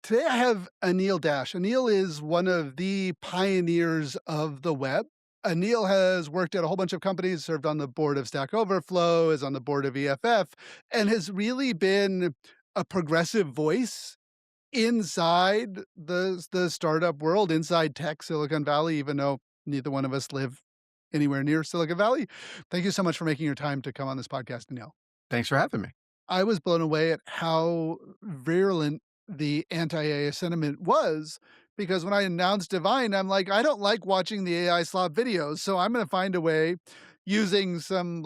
Today I have Anil Dash. Anil is one of the pioneers of the web. Anil has worked at a whole bunch of companies, served on the board of Stack Overflow, is on the board of EFF, and has really been a progressive voice inside the startup world, inside tech Silicon Valley, even though neither one of us live anywhere near Silicon Valley. Thank you so much for making your time to come on this podcast, Anil. Thanks for having me. I was blown away at how virulent the anti-AI sentiment was, because when I announced Divine, I'm like, I don't like watching the AI slop videos, so I'm gonna find a way using some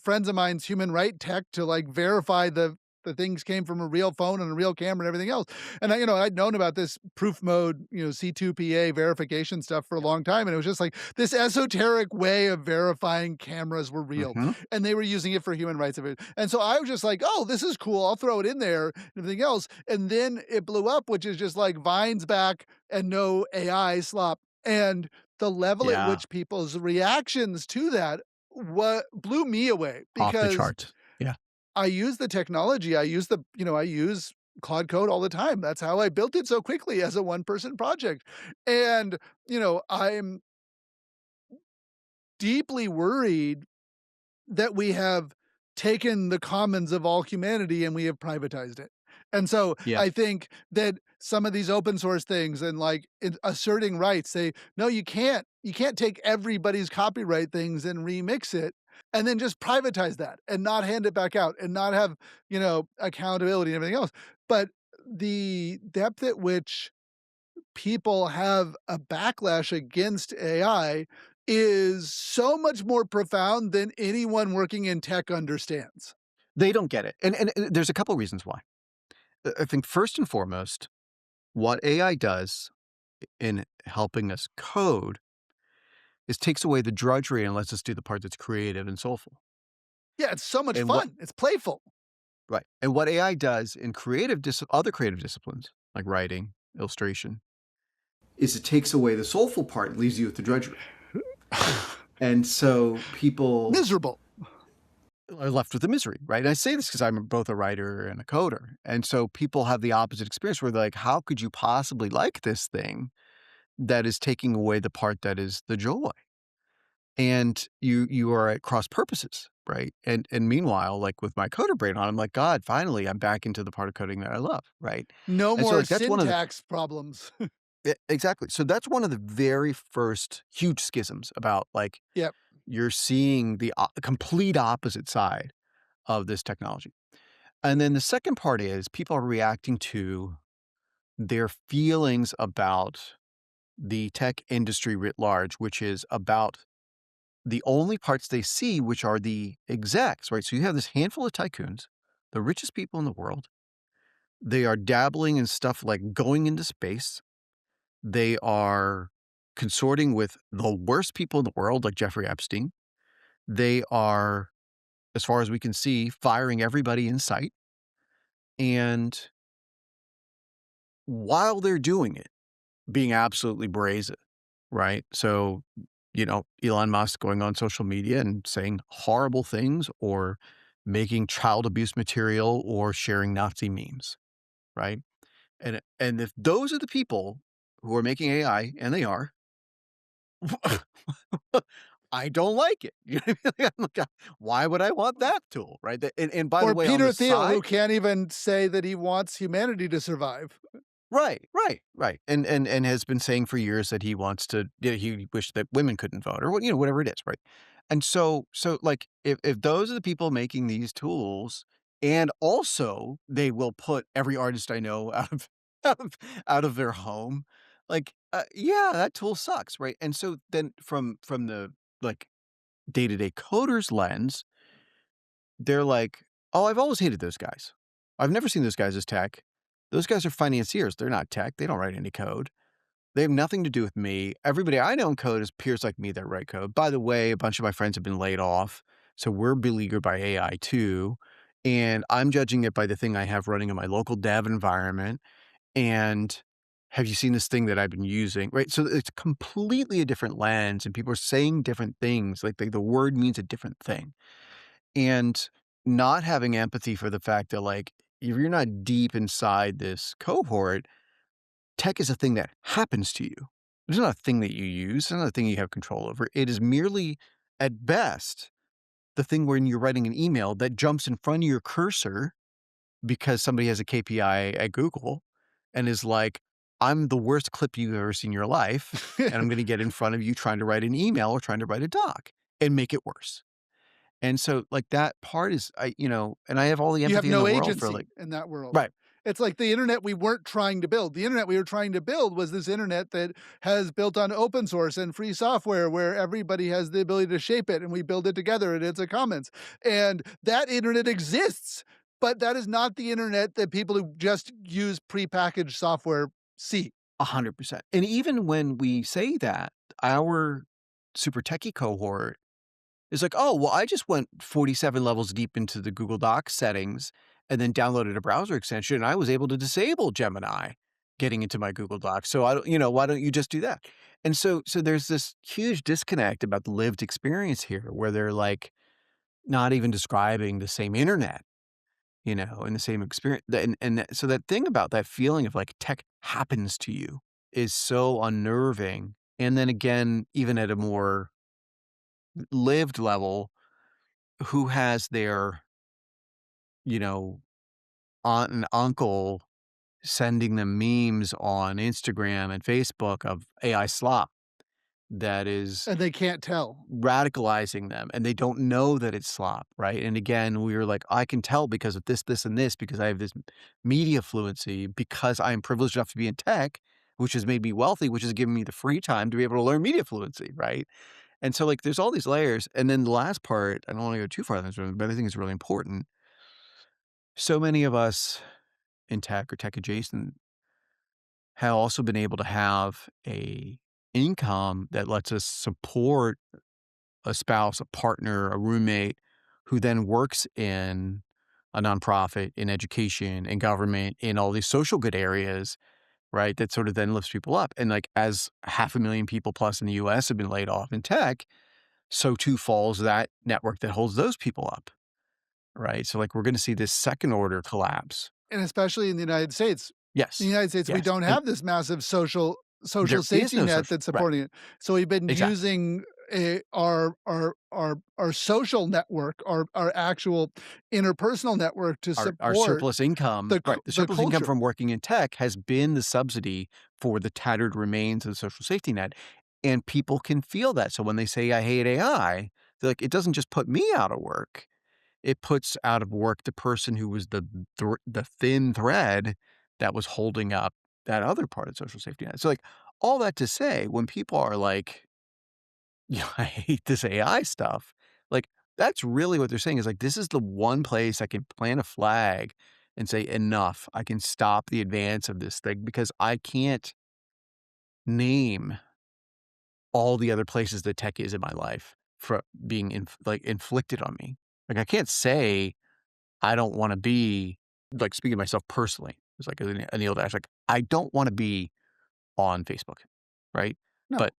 friends of mine's human right tech to verify the things came from a real phone and a real camera and everything else. And I'd known about this proof mode, C2PA verification stuff for a long time. And it was just like this esoteric way of verifying cameras were real, Mhm. and they were using it for human rights of it. And so I was just like, "Oh, this is cool. I'll throw it in there and everything else." And then it blew up, which is just like Vine's back and no AI slop. And the level at Yeah, which people's reactions to that what blew me away, off the because charts. Yeah. I use the technology. I use Claude Code all the time. That's how I built it so quickly as a one person project. And, I'm deeply worried that we have taken the commons of all humanity and we have privatized it. And so Yeah. I think that some of these open source things and asserting rights, say, no, you can't take everybody's copyright things and remix it and then just privatize that and not hand it back out and not have, accountability and everything else. But the depth at which people have a backlash against AI is so much more profound than anyone working in tech understands. They don't get it. And there's a couple reasons why. I think first and foremost, what AI does in helping us code is takes away the drudgery and lets us do the part that's creative and soulful. Yeah, it's so much And what fun. It's playful. right. And what AI does in other creative disciplines like writing, illustration, is it takes away the soulful part and leaves you with the drudgery. And so people Miserable. are left with the misery, right? And I say this because I'm both a writer and a coder. And so people have the opposite experience where they're like, how could you possibly like this thing that is taking away the part that is the joy? And you are at cross purposes, right? And meanwhile, like with my coder brain on, I'm like, God, finally I'm back into the part of coding that I love, right? No And so more like that's one of the syntax problems. exactly. So that's one of the very first huge schisms about like Yep. you're seeing the complete opposite side of this technology. And then the second part is people are reacting to their feelings about the tech industry writ large, which is about the only parts they see, which are the execs, right? So you have this handful of tycoons, the richest people in the world. They are dabbling in stuff like going into space. They are consorting with the worst people in the world, like Jeffrey Epstein. They are, as far as we can see, firing everybody in sight. And while they're doing it, being absolutely brazen, right? So, Elon Musk going on social media and saying horrible things or making child abuse material or sharing Nazi memes, right? And if those are the people who are making AI, and they are, I don't like it. You know what I mean? I'm like, why would I want that tool, right? And by the Or way, on Peter the Thiel, who side, can't even say that he wants humanity to survive. right, right, right, and has been saying for years that he wants to he wished that women couldn't vote or whatever it is, right? And so, like, if those are the people making these tools, and also they will put every artist I know out of out of out of their home, like, yeah, that tool sucks, right? And so then from the, like, day-to-day coder's lens, they're like, "Oh, I've always hated those guys. I've never seen those guys as tech. Those guys are financiers. They're not tech. They don't write any code. They have nothing to do with me. Everybody I know in code is peers like me that write code. By the way, a bunch of my friends have been laid off, so we're beleaguered by AI too, and I'm judging it by the thing I have running in my local dev environment, and have you seen this thing that I've been using?" Right? So it's completely a different lens, and people are saying different things, like, the word means a different thing. And not having empathy for the fact that, like, if you're not deep inside this cohort, tech is a thing that happens to you. It's not a thing that you use. It's not a thing you have control over. It is merely, at best, the thing when you're writing an email that jumps in front of your cursor because somebody has a KPI at Google and is like, I'm the worst clip you've ever seen in your life, and I'm going to get in front of you trying to write an email or trying to write a doc and make it worse. And so, like, that part is, and I have all the You have empathy in the no world for agency like, in that world. right, It's like the internet we weren't trying to build. The internet we were trying to build was this internet that has built on open source and free software where everybody has the ability to shape it and we build it together and it's a commons. And that internet exists, but that is not the internet that people who just use prepackaged software see. 100%. And even when we say that, our super techie cohort is like, "Oh, well, I just went 47 levels deep into the Google Docs settings and then downloaded a browser extension, and I was able to disable Gemini getting into my Google Docs. So I don't, why don't you just do that?" And so there's this huge disconnect about the lived experience here where they're like not even describing the same internet, and the same experience. So that thing about that feeling of like tech happens to you is so unnerving. And then again, even at a more lived level, who has their, you know, aunt and uncle sending them memes on Instagram and Facebook of AI slop that is And they can't tell. radicalizing them, and they don't know that it's slop, right? And again, we were like, I can tell because of this, this, and this, because I have this media fluency, because I am privileged enough to be in tech, which has made me wealthy, which has given me the free time to be able to learn media fluency, right? And so, like, there's all these layers. And then the last part, I don't want to go too far in this room, but I think it's really important. So many of us in tech or tech adjacent have also been able to have a income that lets us support a spouse, a partner, a roommate who then works in a nonprofit, in education, in government, in all these social good areas, right? That sort of then lifts people up. And like as 500,000 people plus in the US have been laid off in tech, so too falls that network that holds those people up, right? So like we're going to see this second order collapse. And especially in the United States. In the Yes. United States, we Yes. don't And have this massive social there is safety no net social, that's right. supporting it. So we've been Exactly. using our social network, our actual interpersonal network to Our support surplus income, right, the the surplus income culture. from working in tech has been the subsidy for the tattered remains of the social safety net, and people can feel that. So when they say, "I hate AI," they're like, it doesn't just put me out of work, it puts out of work the person who was the thin thread that was holding up that other part of social safety net. So, like, all that to say, when people are like, "Yeah, I hate this AI stuff." Like, that's really what they're saying is like, this is the one place I can plant a flag and say, "Enough. I can stop the advance of this thing," because I can't name all the other places that tech is in my life for being inflicted on me. Like, I can't say I don't wanna be like, speaking of myself personally, it's like Anil Dash, like, I don't wanna be on Facebook, right? No. But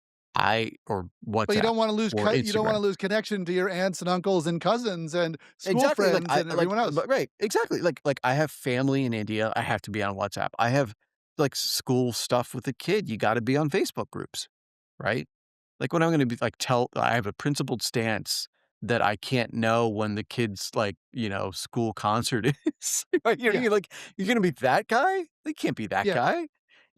or But WhatsApp or you don't wanna Instagram. lose connection to your aunts and uncles and cousins and school Exactly, like, friends and everyone else. but right, exactly, like, I have family in India, I have to be on WhatsApp. I have, like, school stuff with the kid, you gotta be on Facebook groups, right? Like, when I'm gonna be like, I have a principled stance that I can't know when the kid's, like, school concert is, right? You know what I Yeah, mean? Like, you're gonna be that guy? They can't be that yeah, guy,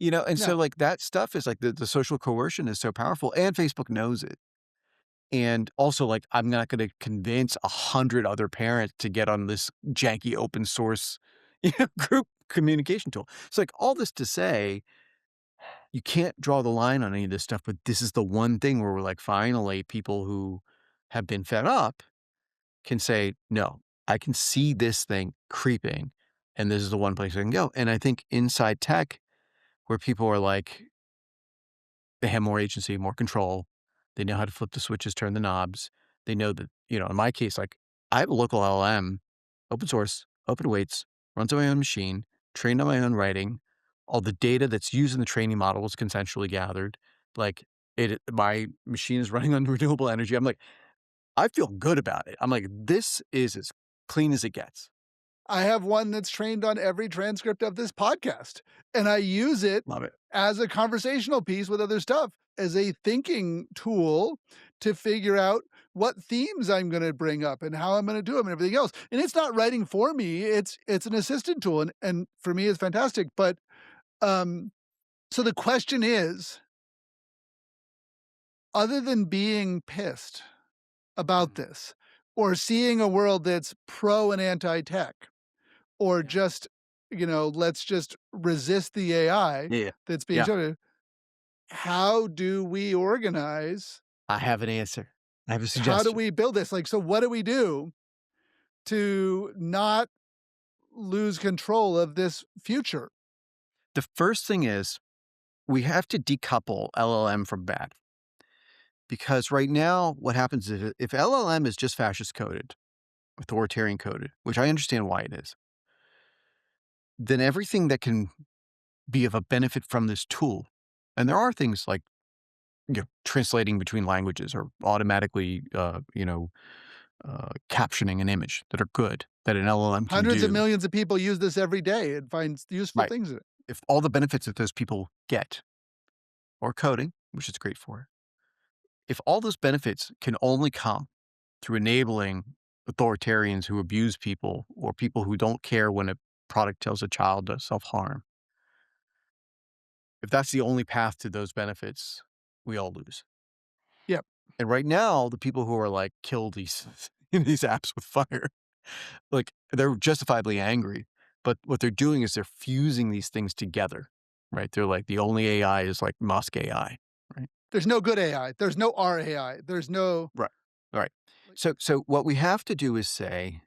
And so, no. like, that stuff is, like, the social coercion is so powerful, and Facebook knows it. And also, like, I'm not gonna convince 100 other parents to get on this janky open source, group communication tool. It's like, all this to say, you can't draw the line on any of this stuff, but this is the one thing where we're like, finally, people who have been fed up can say, "No, I can see this thing creeping, and this is the one place I can go." And I think inside tech, where people are like they have more agency, more control. They know how to flip the switches, turn the knobs. They know that, in my case, like I have a local LLM, open source, open weights, runs on my own machine, trained on my own writing. All the data that's used in the training model was consensually gathered. Like my machine is running on renewable energy. I'm like, I feel good about it. I'm like, this is as clean as it gets. I have one that's trained on every transcript of this podcast, and I use it Love it. as a conversational piece with other stuff, as a thinking tool to figure out what themes I'm gonna bring up and how I'm gonna do them and everything else. And it's not writing for me, it's an assistant tool, and for me, it's fantastic. But, um, so the question is, other than being pissed about Mhm. this, or seeing a world that's pro and anti-tech, or Yeah. just, let's just resist the AI Yeah. that's being Yeah. shown. How do we organize? I have an answer. I have a How do suggestion. we build this? Like, so what do we do to not lose control of this future? The first thing is we have to decouple LLM from bad. Because right now, what happens is if LLM is just fascist coded, authoritarian coded, which I understand why it is, then everything that can be of a benefit from this tool, and there are things like translating between languages or automatically, captioning an image that are good that an LLM can Hundreds of do. millions of people use this every day and finds useful Right. things in it. If all the benefits that those people get, or coding, which it's great for, if all those benefits can only come through enabling authoritarians who abuse people or people who don't care when a product tells a child to self-harm, if that's the only path to those benefits, we all lose. Yep. And right now, the people who are like, kill these these apps with fire, like they're justifiably angry. But what they're doing is they're fusing these things together, right? They're like the only AI is like Musk AI, right? There's no good AI. There's no RAI. There's no Right. Right. like, So what we have to do is say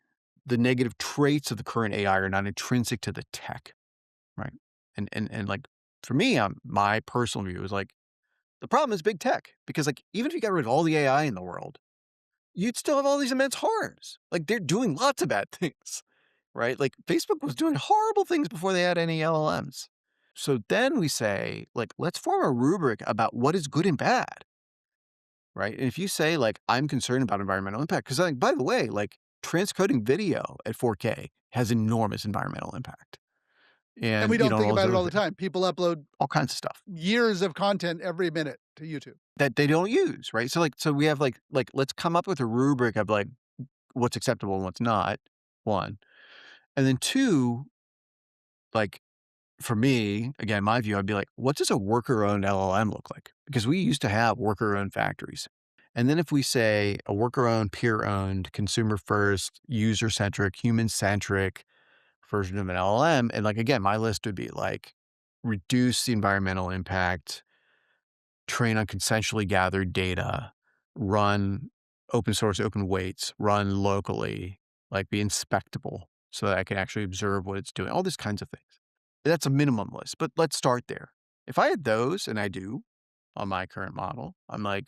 the negative traits of the current AI are not intrinsic to the tech, right? And like for me, my personal view is like the problem is big tech because like even if you got rid of all the AI in the world, you'd still have all these immense harms. Like they're doing lots of bad things, right? Like Facebook was doing horrible things before they had any LLMs. So then we say, like, let's form a rubric about what is good and bad, right? And if you say, like, I'm concerned about environmental impact, because like, by the way, like transcoding video at 4K has enormous environmental impact. and we And, don't all think those about it other all the things, time. People upload all kinds of stuff years of content every minute to YouTube. that they don't use, right? So like, so we have like, let's come up with a rubric of like what's acceptable and what's not, one. And then two, like for me, again, my view, I'd be like, what does a worker-owned LLM look like? Because we used to have worker-owned factories. And then if we say a worker-owned, peer-owned, consumer-first, user-centric, human-centric version of an LLM, and like again, my list would be like reduce the environmental impact, train on consensually gathered data, run open source, open weights, run locally, like be inspectable so that I can actually observe what it's doing, all these kinds of things. That's a minimum list, but let's start there. If I had those, and I do on my current model, I'm like,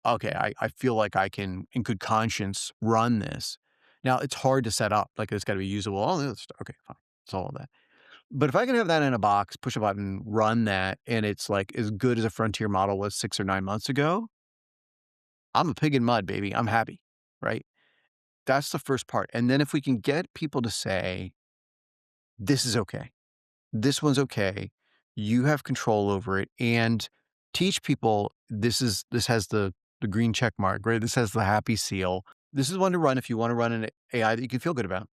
okay, I feel like I can, in good conscience, run this. Now, it's hard to set up. Like, it's got to be usable. All the other stuff. Okay, fine. It's all of that. But if I can have that in a box, push a button, run that, and it's like as good as a frontier model was 6 or 9 months ago, I'm a pig in mud, baby. I'm happy, right? That's the first part. And then if we can get people to say, this is okay. This one's okay. You have control over it and teach people this has the green check mark, right? This has the happy seal. This is one to run if you want to run an AI that you can feel good about.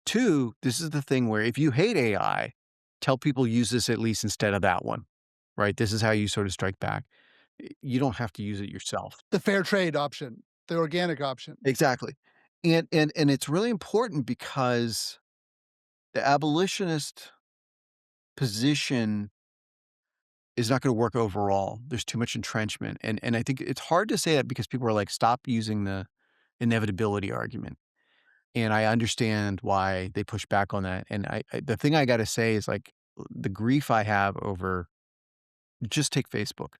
Two, this is the thing where if you hate AI, tell people use this at least instead of that one, right? This is how you sort of strike back. You don't have to use it yourself. The fair trade option, the organic option. Exactly. And it's really important because the abolitionist position is not gonna work overall. There's too much entrenchment, and I think it's hard to say that because people are like, "Stop using the inevitability argument," and I understand why they push back on that, and I the thing I gotta say is, like, the grief I have over just take Facebook.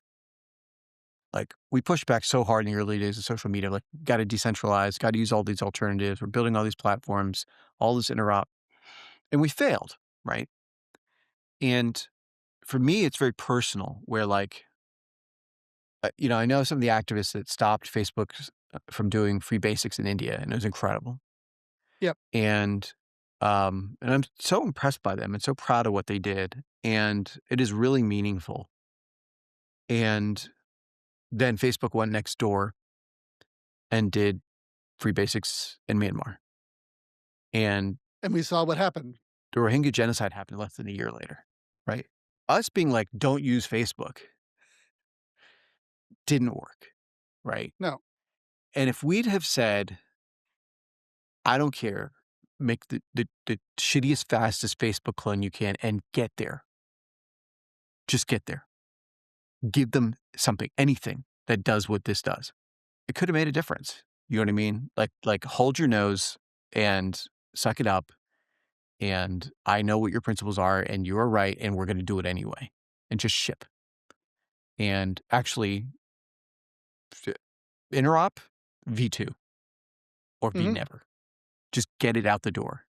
Like, we pushed back so hard in the early days of social media, like, gotta decentralize, gotta use all these alternatives, we're building all these platforms, all this interop, and we failed, right? And for me, it's very personal where, like, I know some of the activists that stopped Facebook from doing free basics in India, and it was incredible. Yep. And I'm so impressed by them and so proud of what they did, and it is really meaningful. And then Facebook went next door and did free basics in Myanmar, and And we saw what happened. the Rohingya genocide happened less than a year later, right? Us being like, "Don't use Facebook," didn't work, right? No. And if we'd have said, "I don't care, make the shittiest, fastest Facebook clone you can and get there. Just get there. Give them something, anything that does what this does." It could have made a difference. You know what I mean? Like hold your nose and suck it up, and I know what your principles are, and you're right, and we're gonna do it anyway, and just ship. And actually, f interop, V2 or V Mhm. never. Just get it out the door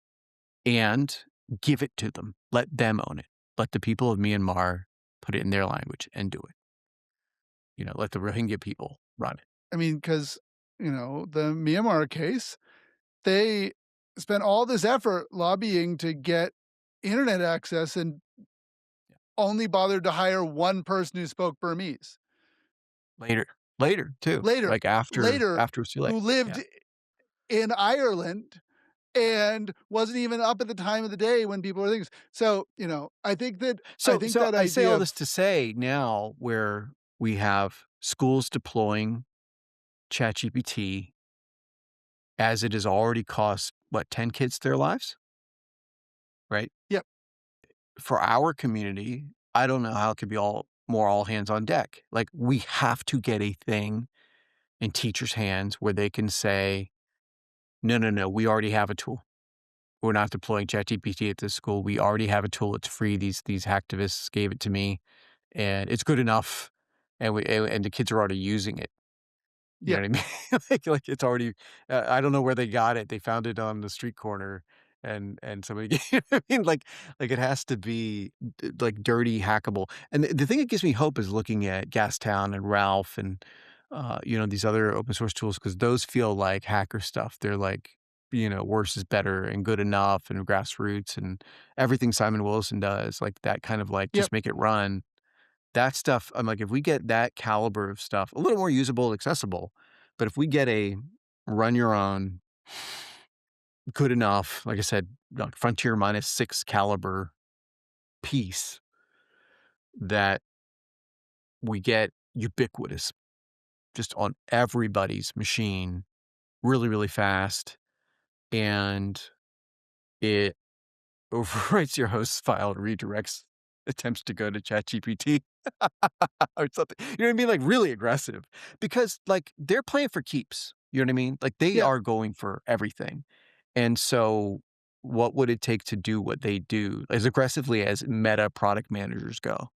and give it to them. Let them own it. Let the people of Myanmar put it in their language and do it. Let the Rohingya people run it. I mean, because the Myanmar case, they spent all this effort lobbying to get internet access and only bothered to hire one person who spoke Burmese. Later. Later too, Later like after later, after it's too late. who Yeah. lived in Ireland and wasn't even up at the time of the day when people were things. So, I So think so that I say idea all of this to say now where we have schools deploying ChatGPT as it has already cost, what, 10 kids their lives, right? yep, For our community, I don't know how it could be all hands on deck. Like, we have to get a thing in teachers' hands where they can say, "No, no, no, we already have a tool. We're not deploying ChatGPT at this school. We already have a tool. It's free. These hacktivists gave it to me, and it's good enough, and the kids are already using it." You know yep. what I mean? Like it's already I don't know where they got it. They found it on the street corner and somebody I mean, like it has to be like dirty hackable. And the thing that gives me hope is looking at Gastown and Ralph and these other open source tools because those feel like hacker stuff. They're like, worse is better and good enough and grassroots and everything Simon Wilson does, like that kind of like Yep. just make it run that stuff, I'm like, if we get that caliber of stuff, a little more usable, accessible, but if we get a run your own, good enough, like I said, like Frontier -6 caliber piece that we get ubiquitous just on everybody's machine really, really fast, and it overwrites your host file, redirects attempts to go to ChatGPT. Or something. You know what I mean? Like really aggressive because like they're playing for keeps. You know what I mean? Like they Yeah. are going for everything. And so what would it take to do what they do as aggressively as meta product managers go?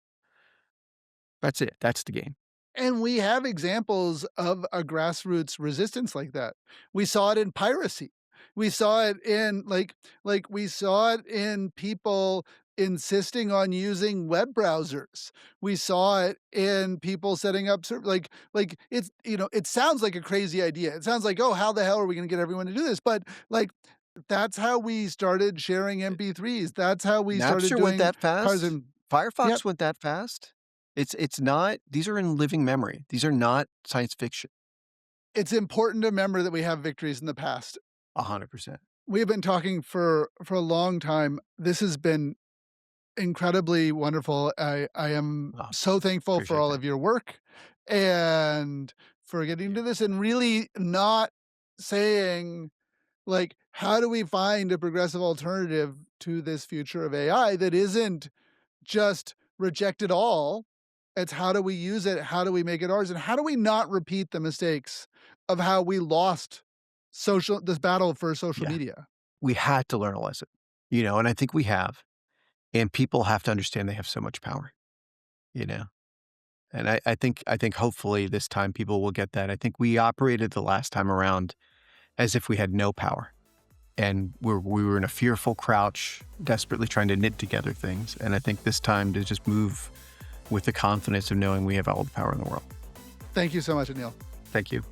That's it. That's the game. And we have examples of a grassroots resistance like that. We saw it in piracy. We saw it in we saw it in people insisting on using web browsers. We saw it in people setting up it sounds like a crazy idea. It sounds like, "Oh, how the hell are we gonna get everyone to do this?" But that's how we started sharing MP3s. That's how we started Napster went doing that cars fast. and Yep. Firefox went that fast. It's not these are in living memory. These are not science fiction. It's important to remember that we have victories in the past. 100%. We have been talking for a long time. This has been incredibly wonderful. I am Oh, so thankful for appreciate all that. of your work and for getting to this and really not saying, how do we find a progressive alternative to this future of AI that isn't just reject it all. It's how do we use it? How do we make it ours? And how do we not repeat the mistakes of how we lost this battle for social Yeah. media? We had to learn a lesson, and I think we have. And people have to understand they have so much power, you know? And I think hopefully this time people will get that. I think we operated the last time around as if we had no power. And we were in a fearful crouch, desperately trying to knit together things. And I think this time to just move with the confidence of knowing we have all the power in the world. Thank you so much, Anil. Thank you.